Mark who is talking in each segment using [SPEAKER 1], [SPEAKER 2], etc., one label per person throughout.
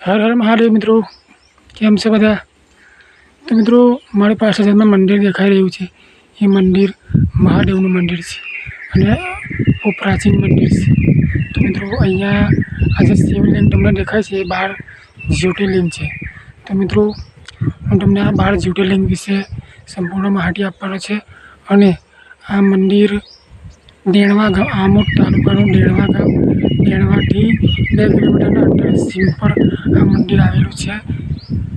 [SPEAKER 1] હર હર મહાદેવ મિત્રો, કેમ છે બધા? તો મિત્રો મારી પાસે જે મંદિર દેખાઈ રહ્યું છે એ મંદિર મહાદેવનું મંદિર છે અને બહુ પ્રાચીન મંદિર છે. તો મિત્રો અહીંયા આ જે શિવલિંગ તમને દેખાય છે એ 12 જ્યોતિર્લિંગ છે. તો મિત્રો હું તમને આ 12 જ્યોતિર્લિંગ વિશે સંપૂર્ણ માહિતી આપવાનો છે. અને આ મંદિર દેણવા ગામ, આમોદ તાલુકાનું દેણવા ગામ, દેણવાથી 2 કિલોમીટરના અંતરે સીમ પર આ મંદિર આવેલું છે,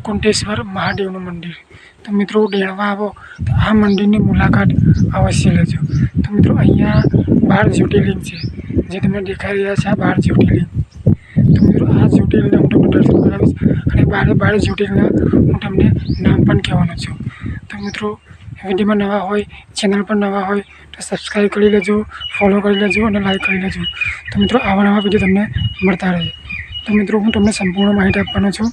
[SPEAKER 1] કુંટેશ્વર મહાદેવનું મંદિર. તો મિત્રો દેણવા આવો તો આ મંદિરની મુલાકાત અવશ્ય લેજો. તો મિત્રો અહીંયા 12 જ્યોતિર્લિંગ છે જે તમને દેખાઈ રહ્યા છે, આ 12 જ્યોતિર્લિંગ. તો મિત્રો આ જ્યોતિર્લિંગ હું તમને દર્શન કરાવીશ અને 12 જ્યોતિર્લિંગના હું તમને નામ પણ કહેવાનો છું. તો મિત્રો વિડીયોમાં નવા હોય, ચેનલ પર નવા હોય તો સબસ્ક્રાઈબ કરી લેજો, ફોલો કરી લેજો અને લાઈક કરી લેજો. તો મિત્રો આવા નવા વિડીયો તમને મળતા રહે. તો મિત્રો હું તમને સંપૂર્ણ માહિતી આપવાનો છું,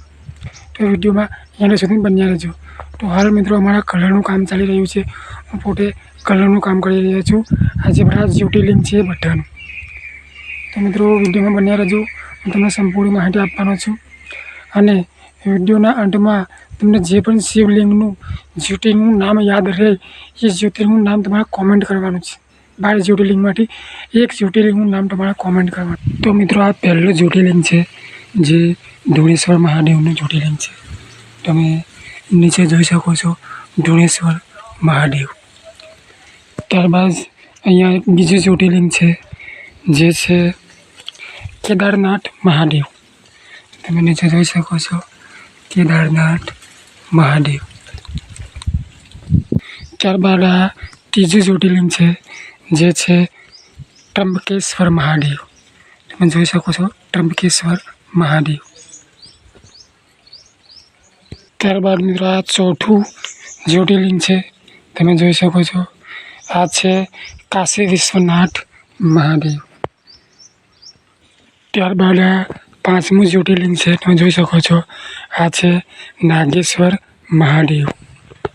[SPEAKER 1] તો વિડીયોમાં અહીંયા સુધી બન્યા રહેજો. તો હાલ મિત્રો અમારા કલરનું કામ ચાલી રહ્યું છે, હું પોતે કલરનું કામ કરી રહ્યો છું. આજે બધા જ્યોતિર્લિંગ છે એ બધાનું. તો મિત્રો વિડીયોમાં બન્યા રહેજો, હું તમને સંપૂર્ણ માહિતી આપવાનો છું. અને વિડીયોના અંતમાં તમને જે પણ શિવલિંગનું જ્યોતિર્લિંગનું નામ યાદ રહે એ જ્યોતિર્લિંગનું નામ તમારે કોમેન્ટ કરવાનું છે. 12 જ્યોતિર્લિંગમાંથી એક જ્યોતિર્લિંગનું નામ તમારે કોમેન્ટ કરવાનું. તો મિત્રો આ પહેલું જ્યોતિર્લિંગ છે જે ધોણેશ્વર મહાદેવનું જ્યોતિર્લિંગ છે. તમે નીચે જોઈ શકો છો ધોણેશ્વર મહાદેવ. ત્યારબાદ અહીંયા એક બીજું જ્યોતિર્લિંગ છે જે છે કેદારનાથ મહાદેવ. તમે નીચે જોઈ શકો છો કેદારનાથ મહાદેવ. ત્યારબાદ આ ત્રીજું જ્યોતિર્લિંગ છે જે છે ત્રંબકેશ્વર મહાદેવ. તમે જોઈ શકો છો ત્રંબકેશ્વર મહાદેવ. ત્યારબાદ મિત્રો આ ચોથું જ્યોતિર્લિંગ છે, તમે જોઈ શકો છો આ છે કાશી વિશ્વનાથ મહાદેવ. ત્યારબાદ આ પાંચમું જ્યોતિર્લિંગ છે, તમે જોઈ શકો છો આ છે નાગેશ્વર મહાદેવ.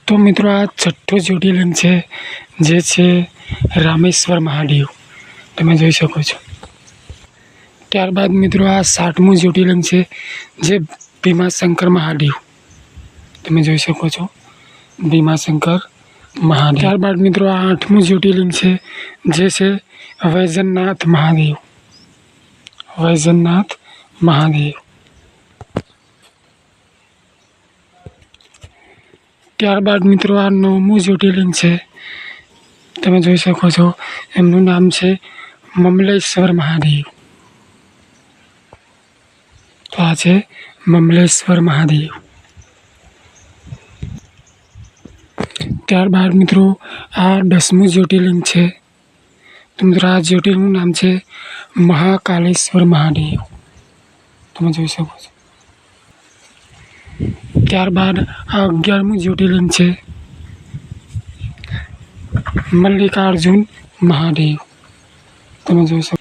[SPEAKER 1] તો મિત્રો આ છઠ્ઠું જ્યોતિર્લિંગ છે જે છે રામેશ્વર મહાદેવ. તમે જોઈ શકો છો. ત્યારબાદ મિત્રો આ 7મું જ્યોતિર્લિંગ છે જે ભીમાશંકર મહાદેવ. તમે જોઈ શકો છો ભીમાશંકર મહાદેવ. ત્યારબાદ મિત્રો આ 8મું જ્યોતિર્લિંગ છે જે છે વૈજનાથ મહાદેવ. વૈજનાથ મહાદેવ. ત્યારબાદ મિત્રો આ 9મું જ્યોતિર્લિંગ છે, તમે જોઈ શકો છો એમનું નામ છે મમલેશ્વર મહાદેવ. તો આ છે મમલેશ્વર મહાદેવ. ત્યારબાદ મિત્રો આ 10મું જ્યોતિર્લિંગ છે, તો મિત્રો આ જ્યોતિર્લિંગનું નામ છે મહાકાલેશ્વર મહાદેવ. તમે જોઈ શકો છો. ત્યારબાદ આ 11મું જ્યોતિર્લિંગ છે મલ્લિકાર્જુન મહાદેવ. તમે જોઈ શકો.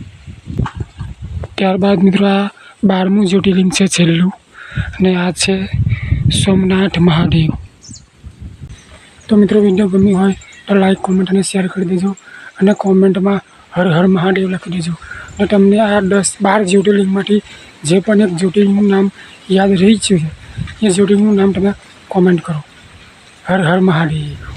[SPEAKER 1] ત્યારબાદ મિત્રો આ 12મું જ્યોતિર્લિંગ છે છેલ્લું, અને આ છે સોમનાથ મહાદેવ. તો મિત્રો વિડીયો ગમ્યો હોય તો લાઈક, કોમેન્ટ અને શેર કરી દેજો, અને કોમેન્ટમાં હર હર મહાદેવ લખી દેજો. અને તમને આ 10-12 જ્યોતિર્લિંગમાંથી જે પણ એક જ્યોતિર્લિંગનું નામ યાદ રહી છે એ જ્યોતિર્લિંગનું નામ તમે કોમેન્ટ કરો. હર હર મહાદેવ.